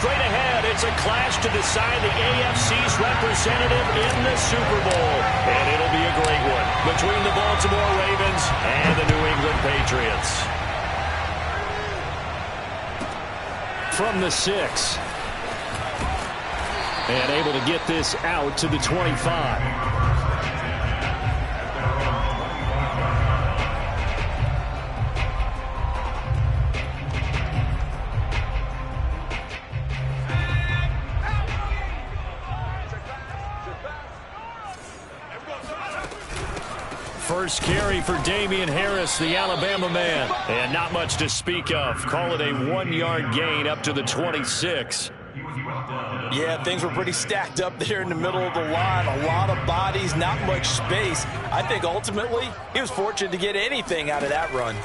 straight ahead. It's a clash to decide the AFC's representative in the Super Bowl. And it'll be a great one between the Baltimore Ravens and the New England Patriots. From the 6. And able to get this out to the 25. First carry for Damian Harris, the Alabama man. And not much to speak of. Call it a 1-yard gain up to the 26. Yeah, things were pretty stacked up there in the middle of the line. A lot of bodies, not much space. I think ultimately he was fortunate to get anything out of that run.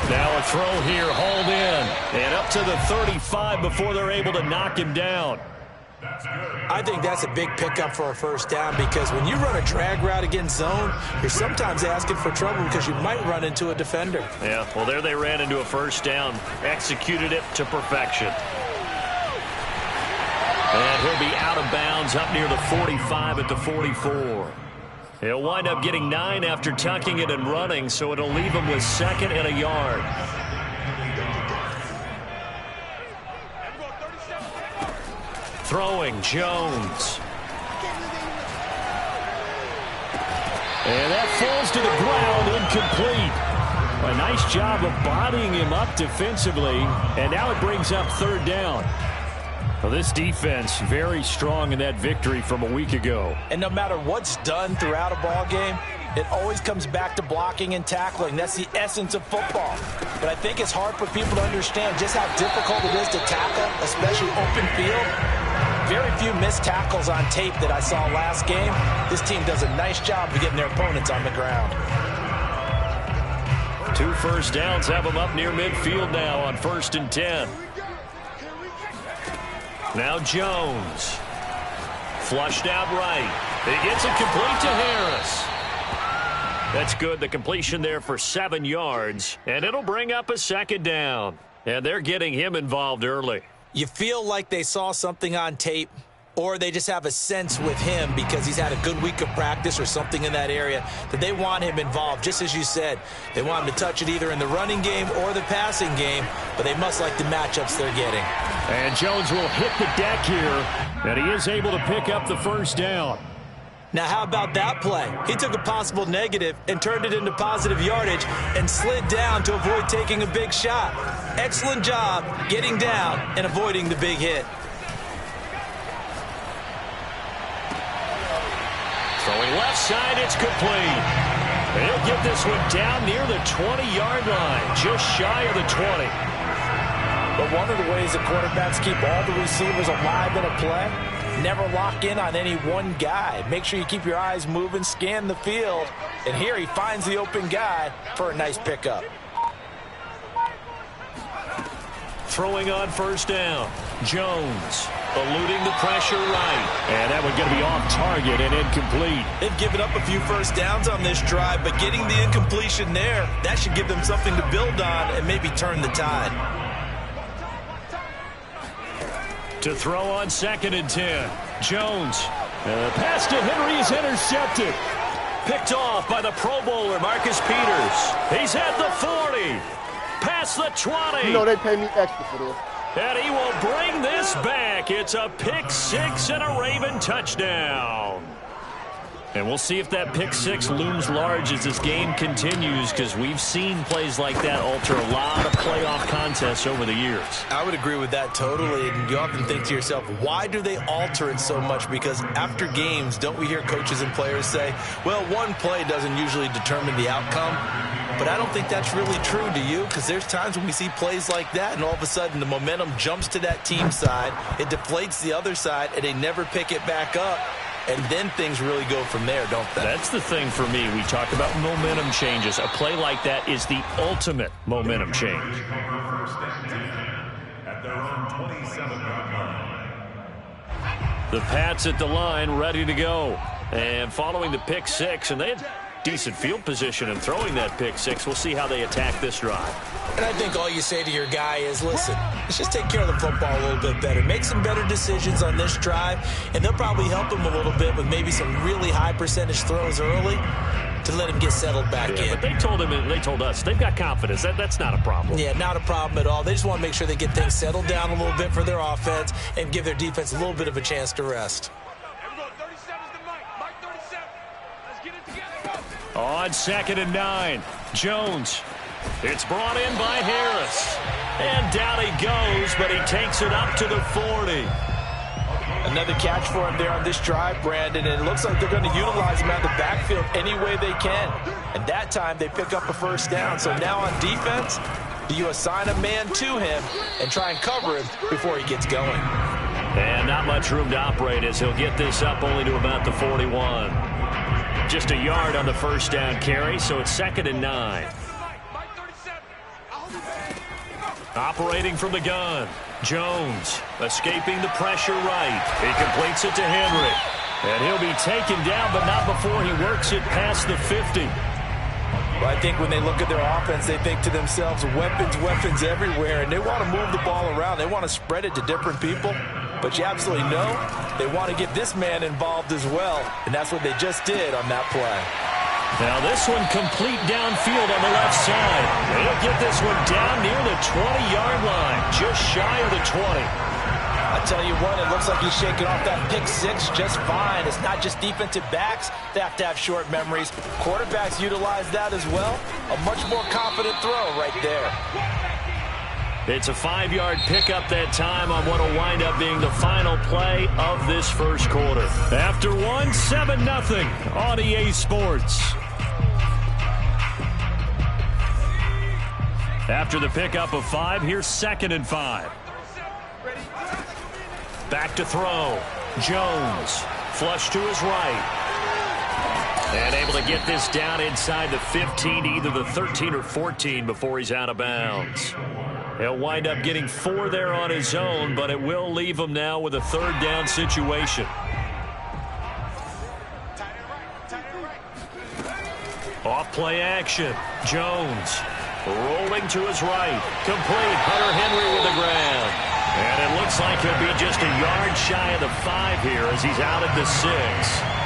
Now a throw here, hauled in. And up to the 35 before they're able to knock him down. I think that's a big pickup for a first down because when you run a drag route against zone, you're sometimes asking for trouble because you might run into a defender. Yeah, well, there they ran into a first down, executed it to perfection. And he'll be out of bounds up near the 45 at the 44. He'll wind up getting 9 after tucking it and running, so it'll leave him with 2nd and a yard. Throwing, Jones. And that falls to the ground, incomplete. A nice job of bodying him up defensively, and now it brings up 3rd down. Well, this defense very strong in that victory from a week ago. And no matter what's done throughout a ball game, it always comes back to blocking and tackling. That's the essence of football. But I think it's hard for people to understand just how difficult it is to tackle, especially open field. Very few missed tackles on tape that I saw last game. This team does a nice job of getting their opponents on the ground. 2 first downs have them up near midfield now on 1st and 10. Now Jones. Flushed out right. He gets it complete to Harris. That's good. The completion there for 7 yards. And it'll bring up a 2nd down. And they're getting him involved early. You feel like they saw something on tape, or they just have a sense with him because he's had a good week of practice or something in that area that they want him involved. Just as you said, they want him to touch it either in the running game or the passing game, but they must like the matchups they're getting. And Jones will hit the deck here, and he is able to pick up the 1st down. Now, how about that play? He took a possible negative and turned it into positive yardage and slid down to avoid taking a big shot. Excellent job getting down and avoiding the big hit. Throwing left side, it's complete. And he'll get this one down near the 20-yard line, just shy of the 20. But one of the ways the quarterbacks keep all the receivers alive in a play, never lock in on any one guy. Make sure you keep your eyes moving, scan the field. And here he finds the open guy for a nice pickup. Throwing on 1st down. Jones eluding the pressure right. And that one going to be off target and incomplete. They've given up a few first downs on this drive, but getting the incompletion there, that should give them something to build on and maybe turn the tide. To throw on 2nd and 10. Jones. Pass to Henry is intercepted. Picked off by the Pro Bowler, Marcus Peters. He's at the 40. Past the 20. You know they pay me extra for this. And he will bring this back. It's a pick 6 and a Raven touchdown. And we'll see if that pick 6 looms large as this game continues, because we've seen plays like that alter a lot of playoff contests over the years. I would agree with that totally. And you often think to yourself, why do they alter it so much? Because after games, don't we hear coaches and players say, well, one play doesn't usually determine the outcome. But I don't think that's really true, do you? Because there's times when we see plays like that, and all of a sudden the momentum jumps to that team side, it deflates the other side, and they never pick it back up. And then things really go from there, don't they? That's the thing for me. We talk about momentum changes. A play like that is the ultimate momentum change. The Pats at the line, ready to go. And following the pick 6, and they had decent field position and throwing that pick six. We'll see how they attack this drive. And I think all you say to your guy is, listen, let's just take care of the football a little bit better. Make some better decisions on this drive, and they'll probably help him a little bit with maybe some really high percentage throws early to let him get settled back in. But they told him, and they told us, they've got confidence. That's not a problem. Yeah, not a problem at all. They just want to make sure they get things settled down a little bit for their offense and give their defense a little bit of a chance to rest. On 2nd and 9, Jones. It's brought in by Harris. And down he goes, but he takes it up to the 40. Another catch for him there on this drive, Brandon, and it looks like they're going to utilize him out of the backfield any way they can. And that time they pick up a first down. So now on defense, do you assign a man to him and try and cover him before he gets going? And not much room to operate as he'll get this up only to about the 41. Just a yard on the first down carry, so it's 2nd and 9. Operating from the gun, Jones escaping the pressure right. He completes it to Henry. And he'll be taken down, but not before he works it past the 50. Well, I think when they look at their offense, they think to themselves, weapons everywhere, and they want to move the ball around. They want to spread it to different people. But you absolutely know they want to get this man involved as well, and that's what they just did on that play. Now this one complete downfield on the left side. They'll get this one down near the 20-yard line, just shy of the 20. I tell you what, it looks like he's shaking off that pick six just fine. It's not just defensive backs that have to have short memories. Quarterbacks utilize that as well. A much more confident throw right there. It's a 5-yard pickup that time on what will wind up being the final play of this first quarter. After one, 7-0 on EA Sports. After the pickup of 5, here's 2nd and 5. Back to throw. Jones. Flush to his right. And able to get this down inside the 15, either the 13 or 14 before he's out of bounds. He'll wind up getting 4 there on his own, but it will leave him now with a 3rd down situation. Off play action. Jones rolling to his right. Complete. Hunter Henry with the grab. And it looks like he'll be just a yard shy of the 5 here as he's out at the 6.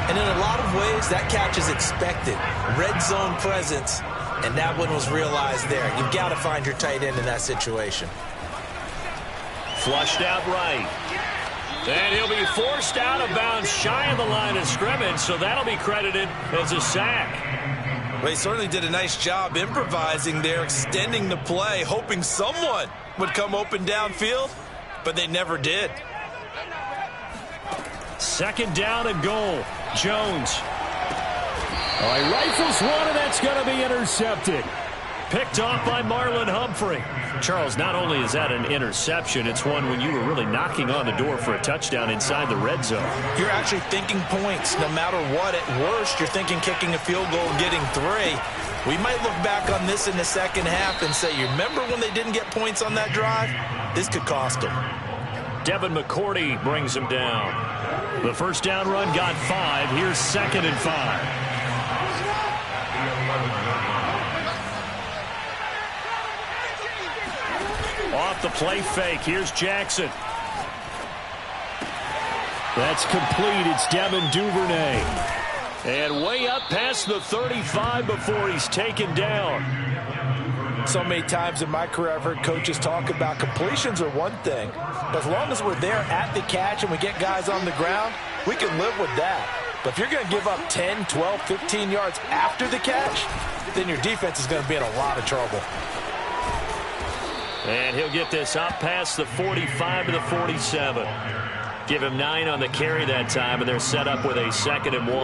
And in a lot of ways, that catch is expected. Red zone presence. And that one was realized there. You've got to find your tight end in that situation. Flushed out right. And he'll be forced out of bounds shy of the line of scrimmage, so that'll be credited as a sack. Well, he certainly did a nice job improvising there, extending the play, hoping someone would come open downfield, but they never did. 2nd down and goal. Jones. Oh, he rifles one, and that's going to be intercepted. Picked off by Marlon Humphrey. Charles, not only is that an interception, it's one when you were really knocking on the door for a touchdown inside the red zone. You're actually thinking points no matter what. At worst, you're thinking kicking a field goal and getting 3. We might look back on this in the second half and say, you remember when they didn't get points on that drive? This could cost them. Devin McCourty brings him down. The first down run got 5. Here's 2nd and 5. Off the play fake. Here's Jackson. That's complete. It's Devin Duvernay. And way up past the 35 before he's taken down. So many times in my career I've heard coaches talk about completions are one thing. As long as we're there at the catch and we get guys on the ground, we can live with that. But if you're going to give up 10, 12, 15 yards after the catch, then your defense is going to be in a lot of trouble. And he'll get this up past the 45 to the 47. Give him 9 on the carry that time, and they're set up with a 2nd and 1.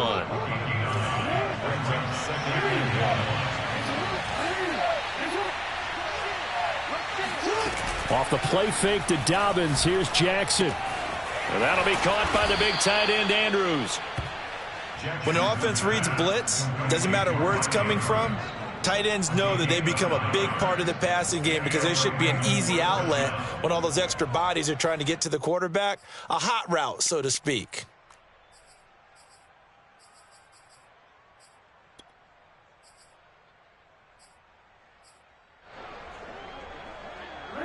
Off the play fake to Dobbins. Here's Jackson. And that'll be caught by the big tight end, Andrews. When the offense reads blitz, doesn't matter where it's coming from, tight ends know that they become a big part of the passing game because there should be an easy outlet when all those extra bodies are trying to get to the quarterback. A hot route, so to speak.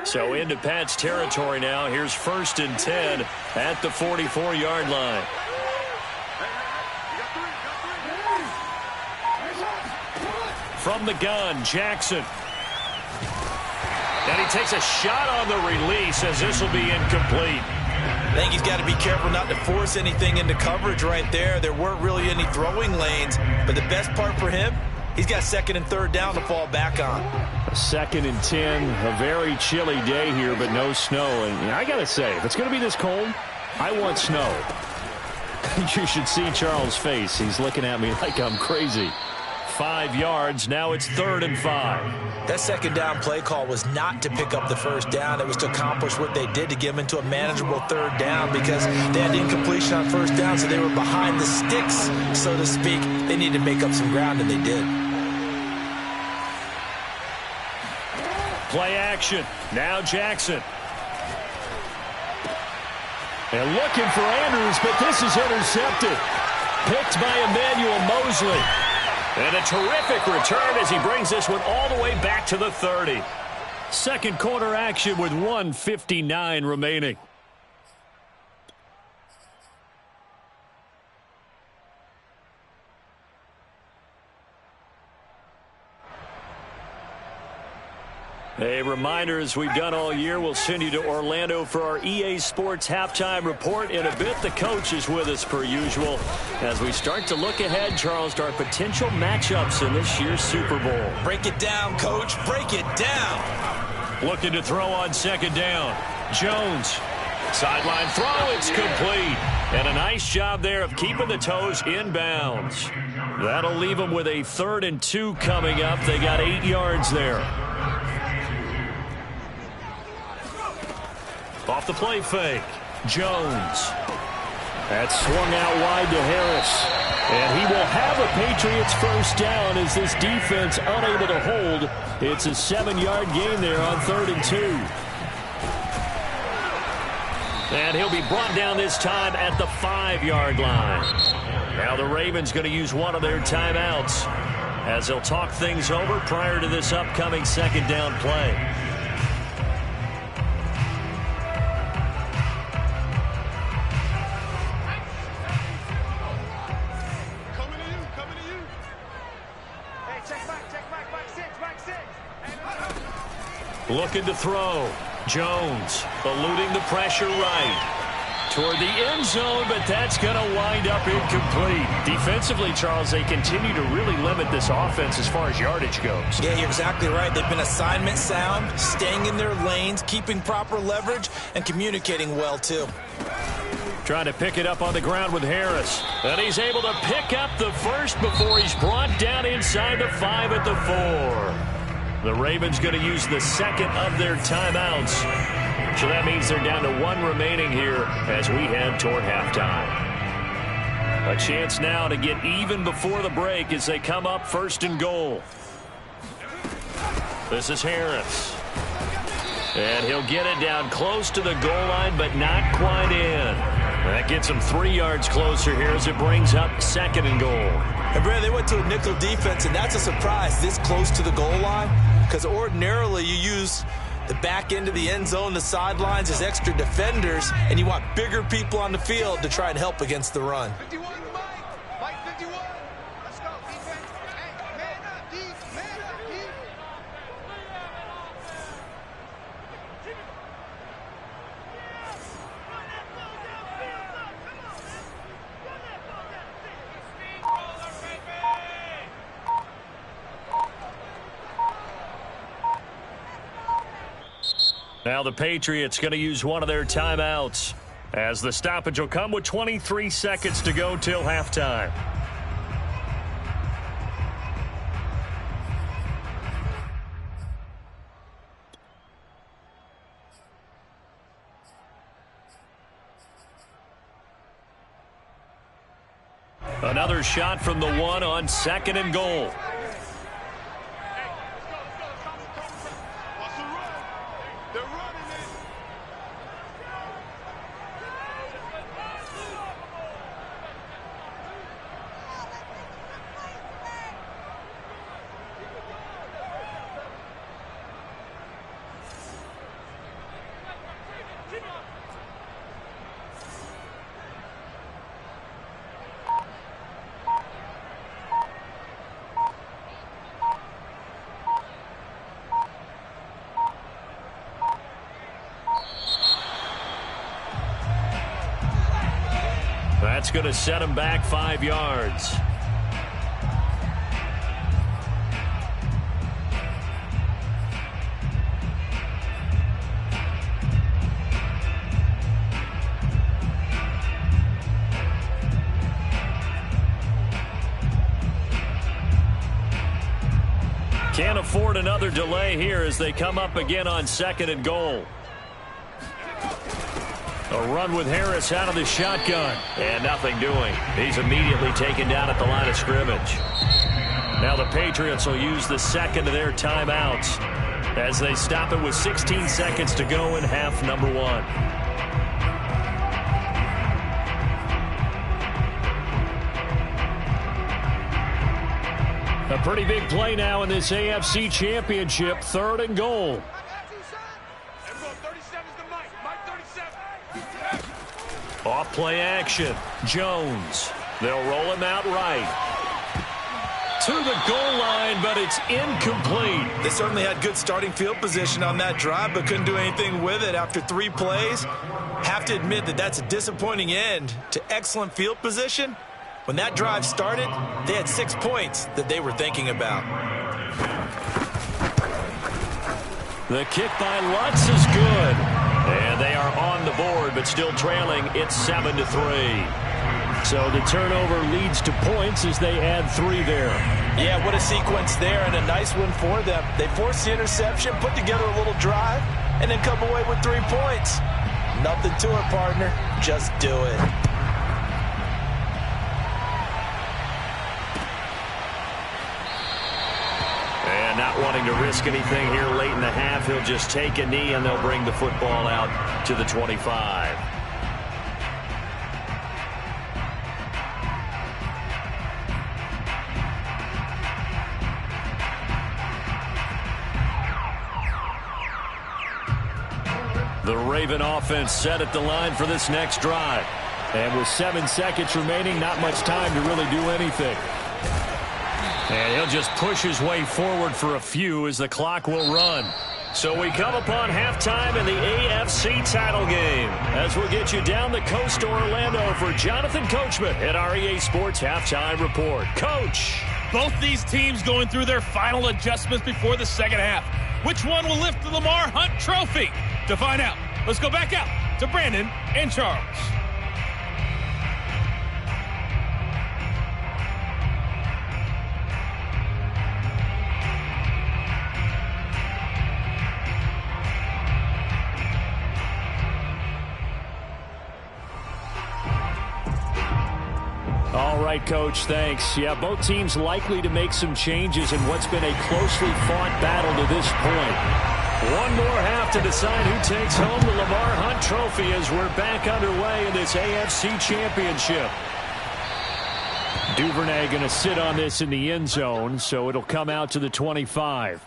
So into Pat's territory now. Here's 1st and 10 at the 44-yard line. From the gun, Jackson. And he takes a shot on the release as this will be incomplete. I think he's got to be careful not to force anything into coverage right there. There weren't really any throwing lanes, but the best part for him, he's got 2nd and 3rd down to fall back on. 2nd and 10, a very chilly day here, but no snow. And I got to say, if it's going to be this cold, I want snow. You should see Charles' face. He's looking at me like I'm crazy. 5 yards. Now it's 3rd and 5. That 2nd down play call was not to pick up the 1st down. It was to accomplish what they did to get them into a manageable 3rd down because they had incompletion on 1st down, so they were behind the sticks, so to speak. They needed to make up some ground, and they did. Play action. Now Jackson. And looking for Andrews, but this is intercepted. Picked by Emmanuel Mosley. And a terrific return as he brings this one all the way back to the 30. 2nd quarter action with 1:59 remaining. A reminder, as we've done all year, we'll send you to Orlando for our EA Sports Halftime Report. In a bit, the coach is with us per usual as we start to look ahead, Charles, to our potential matchups in this year's Super Bowl. Break it down, Coach. Break it down. Looking to throw on 2nd down. Jones. Sideline throw. It's complete. And a nice job there of keeping the toes in bounds. That'll leave them with a 3rd and 2 coming up. They got 8 yards there. Off the play fake. Jones. That's swung out wide to Harris. And he will have a Patriots 1st down as this defense unable to hold. It's a 7-yard gain there on 3rd and 2. And he'll be brought down this time at the 5-yard line. Now the Ravens going to use one of their timeouts as they'll talk things over prior to this upcoming 2nd down play. Looking to throw. Jones eluding the pressure right toward the end zone, but that's going to wind up incomplete. Defensively, Charles, they continue to really limit this offense as far as yardage goes. Yeah, you're exactly right. They've been assignment sound, staying in their lanes, keeping proper leverage, and communicating well, too. Trying to pick it up on the ground with Harris. And he's able to pick up the 1st before he's brought down inside the 5 at the 4. The Ravens going to use the 2nd of their timeouts. So that means they're down to 1 remaining here as we head toward halftime. A chance now to get even before the break as they come up 1st and goal. This is Harris. And he'll get it down close to the goal line, but not quite in. That gets him 3 yards closer here as it brings up 2nd and goal. And, Brad, they went to a nickel defense, and that's a surprise this close to the goal line because ordinarily you use the back end of the end zone, the sidelines as extra defenders, and you want bigger people on the field to try and help against the run. 51, Mike 51. Let's go, defense. Hey, man up, D, man up, D. Now the Patriots going to use one of their timeouts as the stoppage will come with 23 seconds to go till halftime. Another shot from the 1 on 2nd and goal. That's going to set him back 5 yards. Can't afford another delay here as they come up again on 2nd and goal. A run with Harris out of the shotgun. And nothing doing. He's immediately taken down at the line of scrimmage. Now the Patriots will use the second of their timeouts as they stop it with 16 seconds to go in half number 1. A pretty big play now in this AFC Championship. 3rd and goal. Off play action. Jones. They'll roll him out right. To the goal line, but it's incomplete. They certainly had good starting field position on that drive, but couldn't do anything with it after 3 plays. Have to admit that that's a disappointing end to excellent field position. When that drive started, they had 6 points that they were thinking about. The kick by Lutz is good. And they are on the board, but still trailing. It's 7-3. So the turnover leads to points as they add 3 there. Yeah, what a sequence there, and a nice one for them. They forced the interception, put together a little drive, and then come away with 3 points. Nothing to it, partner. Just do it. And not wanting to risk anything here late in the half, he'll just take a knee, and they'll bring the football out to the 25. The Raven offense set at the line for this next drive. And with 7 seconds remaining, not much time to really do anything. And he'll just push his way forward for a few as the clock will run. So we come upon halftime in the AFC title game as we'll get you down the coast to Orlando for Jonathan Coachman at our EA Sports Halftime Report. Coach. Both these teams going through their final adjustments before the second half. Which one will lift the Lamar Hunt Trophy? To find out, let's go back out to Brandon and Charles. All right, Coach, thanks. Yeah, both teams likely to make some changes in what's been a closely fought battle to this point. One more half to decide who takes home the Lamar Hunt Trophy as we're back underway in this AFC Championship. Duvernay going to sit on this in the end zone, so it'll come out to the 25.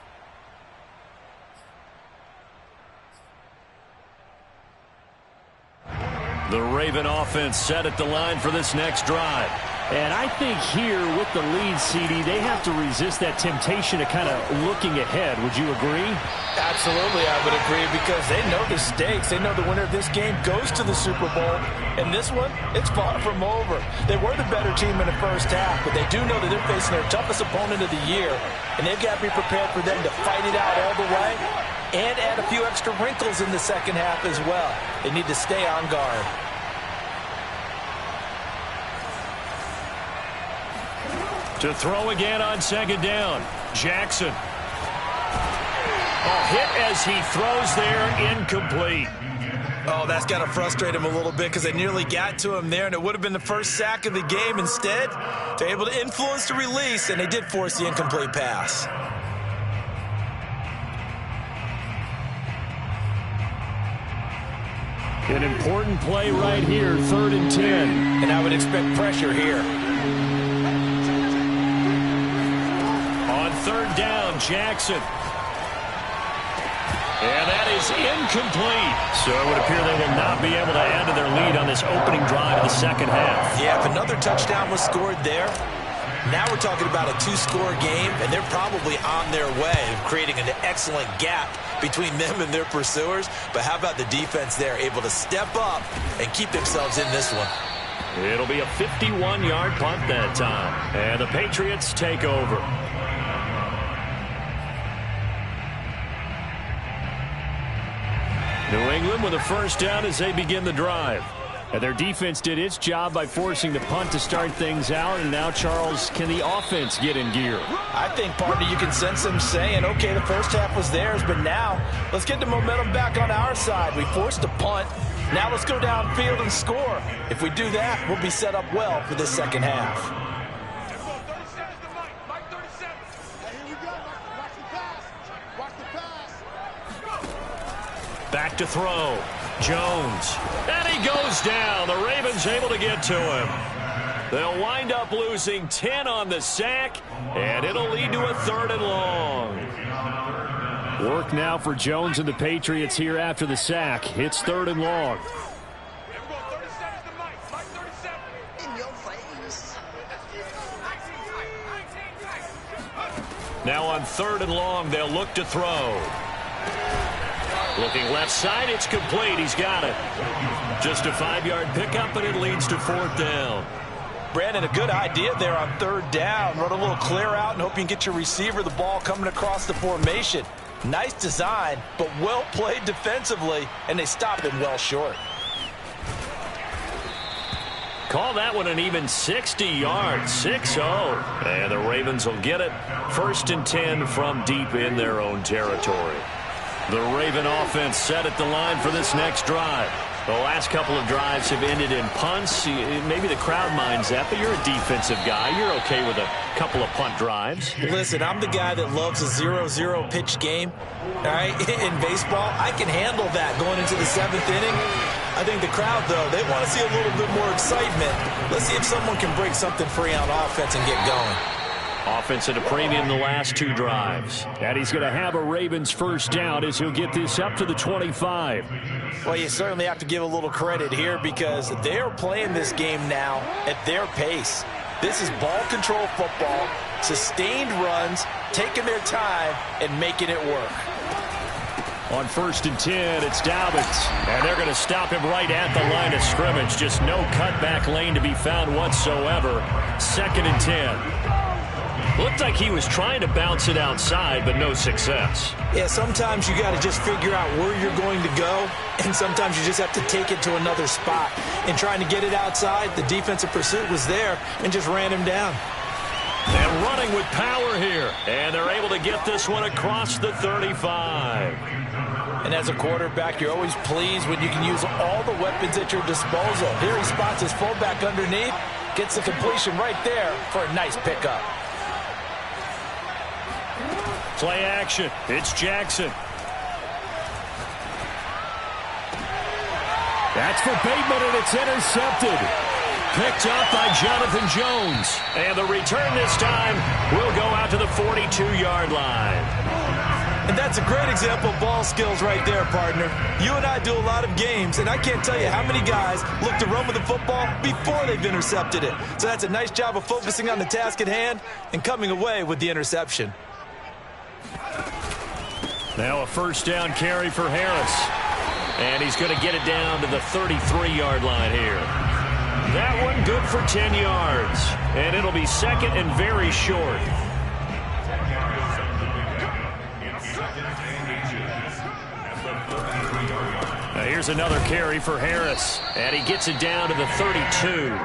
The Raven offense set at the line for this next drive. And I think here with the lead, CD, they have to resist that temptation of kind of looking ahead. Would you agree? Absolutely, I would agree, because they know the stakes. They know the winner of this game goes to the Super Bowl. And this one, it's far from over. They were the better team in the first half, but they do know that they're facing their toughest opponent of the year. And they've got to be prepared for them to fight it out all the way and add a few extra wrinkles in the second half as well. They need to stay on guard. To throw again on second down. Jackson. A hit as he throws there, incomplete. Oh, that's got to frustrate him a little bit because they nearly got to him there, and it would have been the first sack of the game. Instead, they're able to influence the release, and they did force the incomplete pass. An important play right here, 3rd and 10. And I would expect pressure here. On 3rd down, Jackson. And that is incomplete. So it would appear they will not be able to add to their lead on this opening drive of the second half. Yeah, if another touchdown was scored there, now we're talking about a 2-score game, and they're probably on their way of creating an excellent gap between them and their pursuers. But how about the defense there, able to step up and keep themselves in this one? It'll be a 51-yard punt that time. And the Patriots take over. New England with a first down as they begin the drive. And their defense did its job by forcing the punt to start things out. And now, Charles, can the offense get in gear? I think, partner, you can sense them saying, okay, the first half was theirs, but now let's get the momentum back on our side. We forced a punt. Now let's go downfield and score. If we do that, we'll be set up well for this second half. Back to throw. Jones. And he goes down. The Ravens able to get to him. They'll wind up losing 10 on the sack, and it'll lead to a 3rd and long. Work now for Jones and the Patriots here after the sack. It's 3rd and long. Now on 3rd and long, they'll look to throw. Looking left side, it's complete. He's got it. Just a 5-yard pickup, and it leads to 4th down. Brandon, a good idea there on 3rd down. Run a little clear out and hope you can get your receiver the ball coming across the formation. Nice design, but well played defensively, and they stop him well short. Call that one an even 60 yards, 6-0. And the Ravens will get it. 1st and 10 from deep in their own territory. The Raven offense set at the line for this next drive. The last couple of drives have ended in punts. Maybe the crowd minds that, but you're a defensive guy. You're okay with a couple of punt drives. Listen, I'm the guy that loves a 0-0 pitch game. All right, in baseball, I can handle that going into the 7th inning. I think the crowd, though, they want to see a little bit more excitement. Let's see if someone can break something free on offense and get going. Offense at a premium the last 2 drives. And he's going to have a Ravens first down as he'll get this up to the 25. Well, you certainly have to give a little credit here because they're playing this game now at their pace. This is ball control football, sustained runs, taking their time, and making it work. On 1st and 10, it's Dobbins. And they're going to stop him right at the line of scrimmage. Just no cutback lane to be found whatsoever. 2nd and 10. Looked like he was trying to bounce it outside, but no success. Yeah, sometimes you got to just figure out where you're going to go, and sometimes you just have to take it to another spot. And trying to get it outside, the defensive pursuit was there and just ran him down. And running with power here. And they're able to get this one across the 35. And as a quarterback, you're always pleased when you can use all the weapons at your disposal. Here he spots his fullback underneath, gets the completion right there for a nice pickup. Play action. It's Jackson. That's for Bateman, and it's intercepted. Picked up by Jonathan Jones. And the return this time will go out to the 42-yard line. And that's a great example of ball skills right there, partner. You and I do a lot of games, and I can't tell you how many guys look to run with the football before they've intercepted it. So that's a nice job of focusing on the task at hand and coming away with the interception. Now a first down carry for Harris. And he's going to get it down to the 33-yard line here. That one good for 10 yards. And it'll be 2nd and very short. Now here's another carry for Harris. And he gets it down to the 32.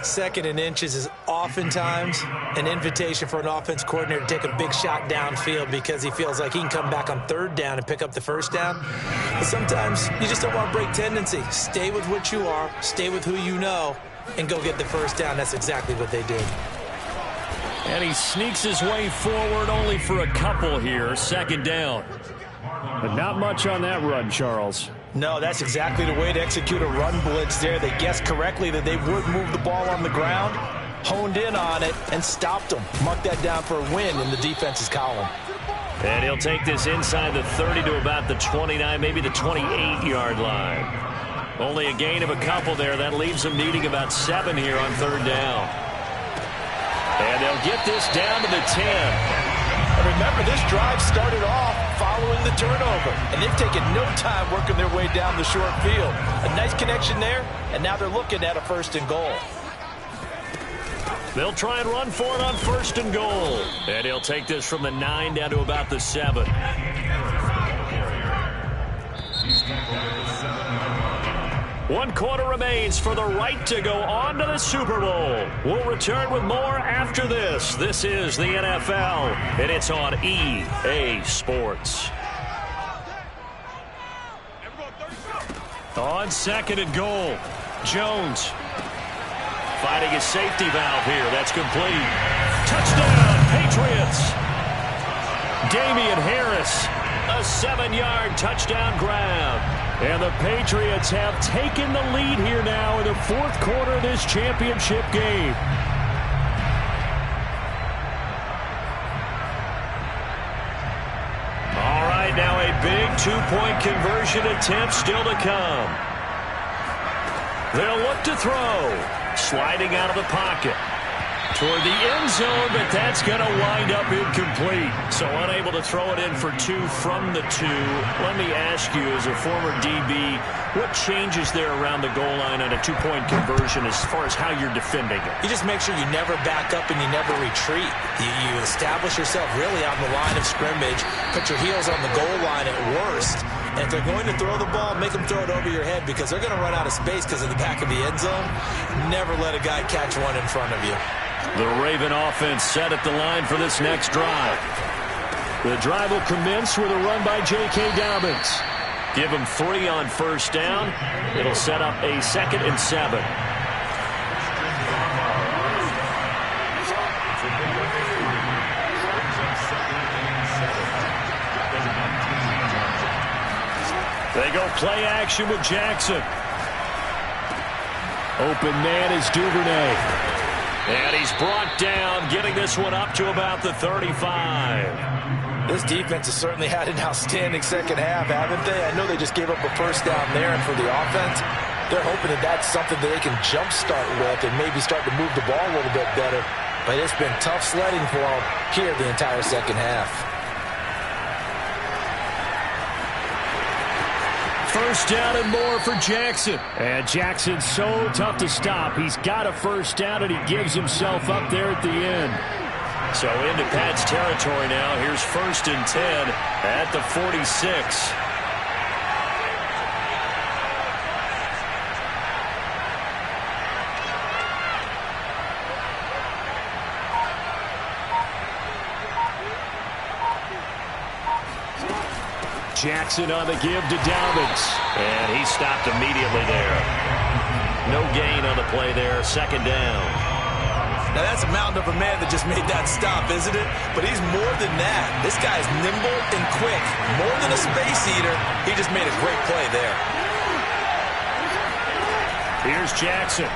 2nd and inches is oftentimes an invitation for an offense coordinator to take a big shot downfield because he feels like he can come back on 3rd down and pick up the first down. But sometimes you just don't want to break tendency. Stay with what you are, stay with who you know, and go get the first down. That's exactly what they did. And he sneaks his way forward only for a couple here. 2nd down. But not much on that run, Charles. No, that's exactly the way to execute a run blitz there. They guessed correctly that they would move the ball on the ground, honed in on it, and stopped them. Mark that down for a win in the defense's column. And he'll take this inside the 30 to about the 29, maybe the 28-yard line. Only a gain of a couple there. That leaves them needing about 7 here on 3rd down. And they'll get this down to the 10. remember, this drive started off following the turnover, and they've taken no time working their way down the short field. A nice connection there, and now they're looking at a 1st and goal. They'll try and run for it on 1st and goal. And he'll take this from the 9 down to about the 7. One quarter remains for the right to go on to the Super Bowl. We'll return with more after this. This is the NFL, and it's on EA Sports. On 2nd and goal, Jones finding his safety valve here. That's complete. Touchdown, Patriots. Damian Harris, a 7-yard touchdown grab. And the Patriots have taken the lead here now in the 4th quarter of this championship game. All right, now a big 2-point conversion attempt still to come. They'll look to throw. Sliding out of the pocket toward the end zone, but that's going to wind up incomplete. So unable to throw it in for 2 from the 2. Let me ask you, as a former DB, what changes there around the goal line on a 2-point conversion as far as how you're defending it? You just make sure you never back up and you never retreat. You establish yourself really on the line of scrimmage, put your heels on the goal line at worst. And if they're going to throw the ball, make them throw it over your head because they're going to run out of space because of the back of the end zone. Never let a guy catch one in front of you. The Raven offense set at the line for this next drive. The drive will commence with a run by J.K. Dobbins. Give him 3 on 1st down. It'll set up a 2nd and 7. They go play action with Jackson. Open man is Duvernay. And he's brought down, getting this one up to about the 35. This defense has certainly had an outstanding second half, haven't they? I know they just gave up a 1st down there, and for the offense, they're hoping that that's something that they can jumpstart with and maybe start to move the ball a little bit better. But it's been tough sledding for them here the entire second half. 1st down and more for Jackson. And Jackson's so tough to stop. He's got a 1st down, and he gives himself up there at the end. So into Pat's territory now. Here's 1st and 10 at the 46. Jackson on the give to Dobbins. And he stopped immediately there. No gain on the play there. 2nd down. Now that's a mountain of a man that just made that stop, isn't it? But he's more than that. This guy's nimble and quick. More than a space eater. He just made a great play there. Here's Jackson.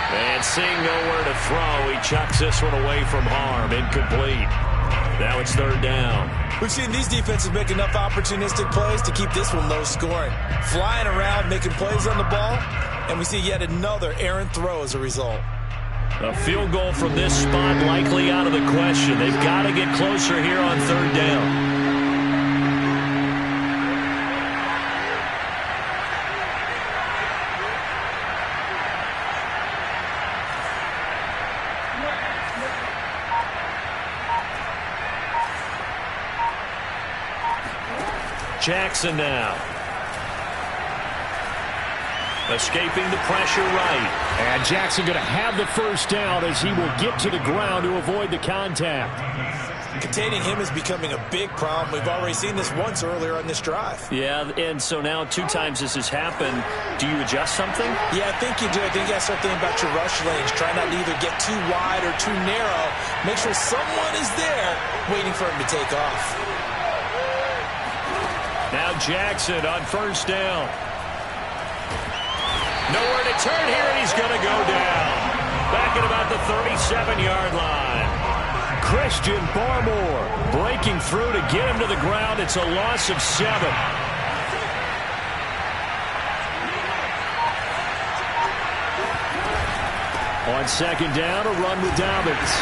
And seeing nowhere to throw, he chucks this one away from harm. Incomplete. Now it's 3rd down. We've seen these defenses make enough opportunistic plays to keep this one low scoring. Flying around, making plays on the ball, and we see yet another errant throw as a result. A field goal from this spot likely out of the question. They've got to get closer here on 3rd down. Jackson now. Escaping the pressure right. And Jackson going to have the 1st down as he will get to the ground to avoid the contact. Containing him is becoming a big problem. We've already seen this once earlier on this drive. Yeah, and so now 2 times this has happened. Do you adjust something? Yeah, I think you do. I think you got to start thinking about your rush lanes. Try not to either get too wide or too narrow. Make sure someone is there waiting for him to take off. Now Jackson on 1st down. Nowhere to turn here, and he's going to go down. Back at about the 37-yard line. Christian Barmore breaking through to get him to the ground. It's a loss of 7. On second down, a run with Dobbins.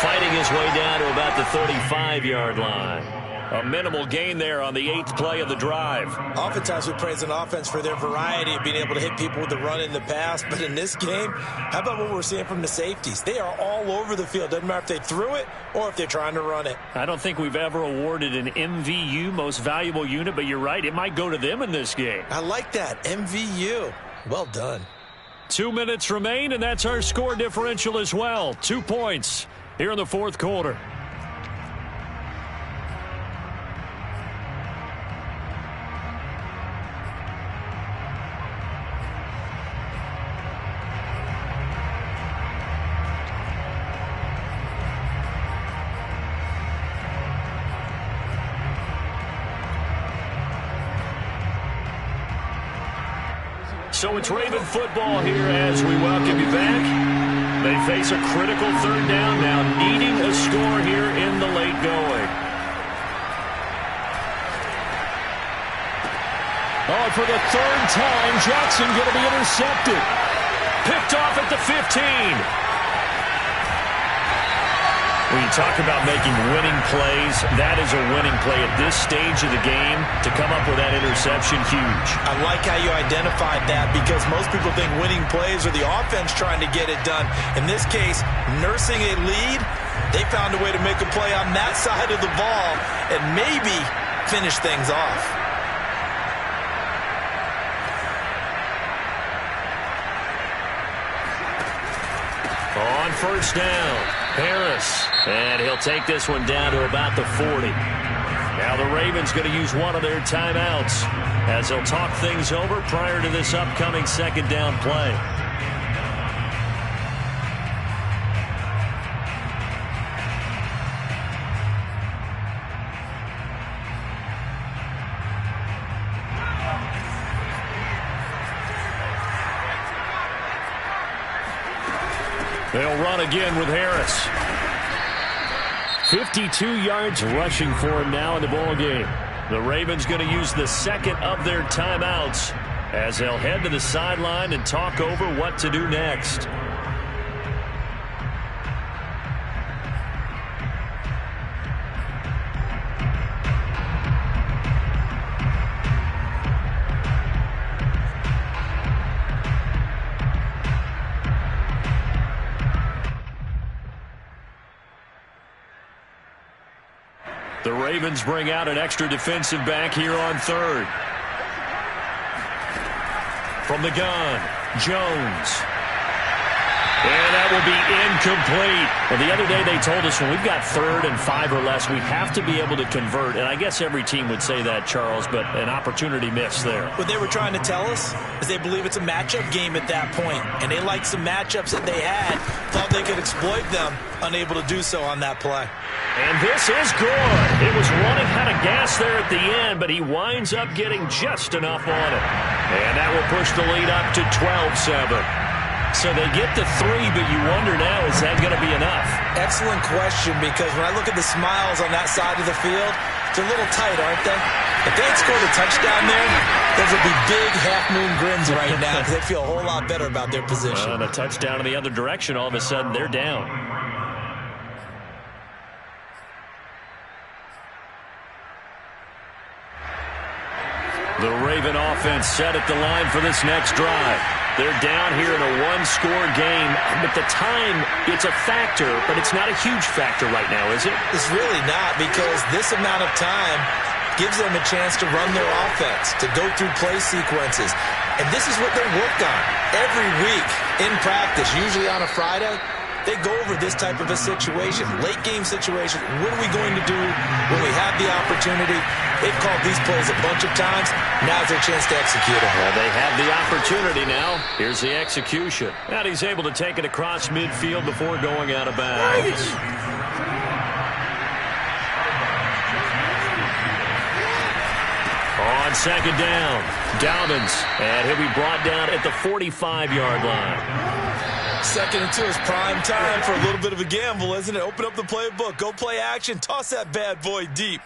Fighting his way down to about the 35-yard line. A minimal gain there on the 8th play of the drive. Oftentimes we praise an offense for their variety of being able to hit people with the run in the pass. But in this game, how about what we're seeing from the safeties? They are all over the field. Doesn't matter if they threw it or if they're trying to run it. I don't think we've ever awarded an MVU, most valuable unit, but you're right. It might go to them in this game. I like that. MVU. Well done. 2 minutes remain, and that's our score differential as well. 2 points here in the fourth quarter. So it's Raven football here as we welcome you back. They face a critical third down now, needing a score here in the late going. Oh, for the third time, Jackson going to be intercepted. Picked off at the 15. When you talk about making winning plays, that is a winning play at this stage of the game. To come up with that interception, huge. I like how you identified that because most people think winning plays are the offense trying to get it done. In this case, nursing a lead, they found a way to make a play on that side of the ball and maybe finish things off. On first down, Harris. And he'll take this one down to about the 40. Now the Ravens going to use one of their timeouts as they'll talk things over prior to this upcoming second down play. They'll run again with Harris. 52 yards rushing for him now in the ball game. The Ravens going to use the second of their timeouts as they'll head to the sideline and talk over what to do next. The Ravens bring out an extra defensive back here on third. From the gun, Jones. And that will be incomplete. Well, the other day they told us when we've got 3rd and 5 or less, we have to be able to convert. And I guess every team would say that, Charles, but an opportunity missed there. What they were trying to tell us is they believe it's a matchup game at that point. And they liked some matchups that they had, thought they could exploit them, unable to do so on that play. And this is good. It was running out of gas there at the end, but he winds up getting just enough on it. And that will push the lead up to 12-7. So they get to 3, but you wonder now, is that going to be enough? Excellent question, because when I look at the smiles on that side of the field, they're a little tight, aren't they? If they had scored a touchdown there, those would be big half-moon grins right now because they feel a whole lot better about their position. And a touchdown in the other direction, all of a sudden they're down. The Raven offense set at the line for this next drive. They're down here in a one-score game, but the time, it's a factor, but it's not a huge factor right now, is it? It's really not, because this amount of time gives them a chance to run their offense, to go through play sequences. And this is what they work on every week in practice, usually on a Friday. They go over this type of a situation, late game situation. What are we going to do when we have the opportunity? They've called these plays a bunch of times. Now's their chance to execute them. Well, they have the opportunity now. Here's the execution. And he's able to take it across midfield before going out of bounds. On second down, Dobbins. And he'll be brought down at the 45-yard line. 2nd and 2 is prime time for a little bit of a gamble, isn't it? Open up the playbook, go play action, toss that bad boy deep.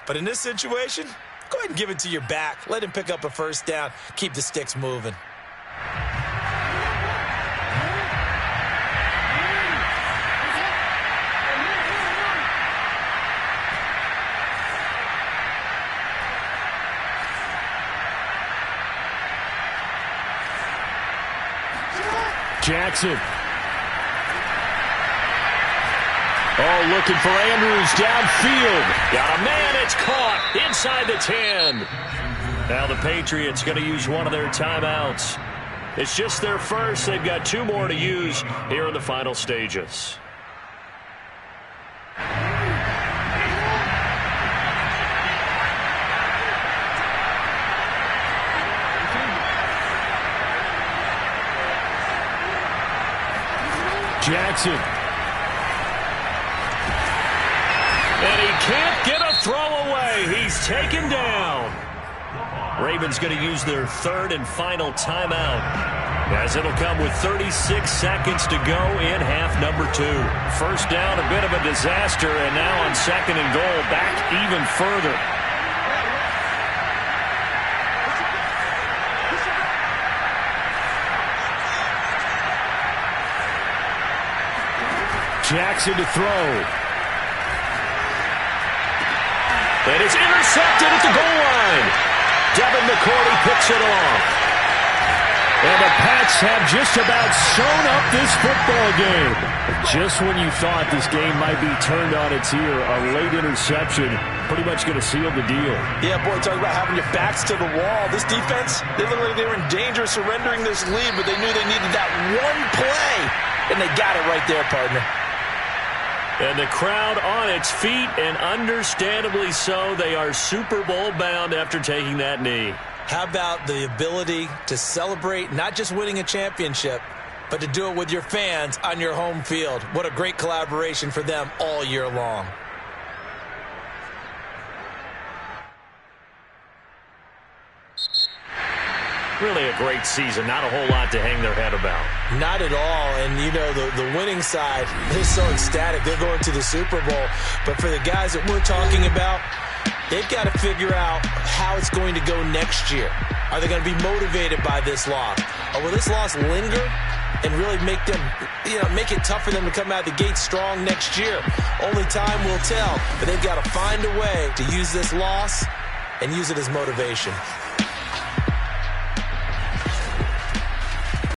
But in this situation, go ahead and give it to your back. Let him pick up a first down. Keep the sticks moving. Jackson. Oh, looking for Andrews downfield. Got a man. It's caught inside the 10. Now the Patriots going to use one of their timeouts. It's just their first. They've got 2 more to use here in the final stages. Jackson. And he can't get a throw away. He's taken down. Ravens going to use their 3rd and final timeout, as it'll come with 36 seconds to go in half number 2. First down, a bit of a disaster, and now on 2nd and goal, back even further. Jackson to throw. And it's intercepted at the goal line. Devin McCourty picks it off. And the Pats have just about sewn up this football game. Just when you thought this game might be turned on its ear, a late interception pretty much going to seal the deal. Yeah, boy, talk about having your backs to the wall. This defense, they looked like they were in danger of surrendering this lead, but they knew they needed that one play, and they got it right there, partner. And the crowd on its feet, and understandably so. They are Super Bowl bound after taking that knee. How about the ability to celebrate not just winning a championship, but to do it with your fans on your home field? What a great collaboration for them all year long. Really a great season. Not a whole lot to hang their head about. Not at all. And, you know, the winning side, they're so ecstatic. They're going to the Super Bowl. But for the guys that we're talking about, they've got to figure out how it's going to go next year. Are they going to be motivated by this loss? Or will this loss linger and really make them, make it tough for them to come out the gate strong next year? Only time will tell. But they've got to find a way to use this loss and use it as motivation.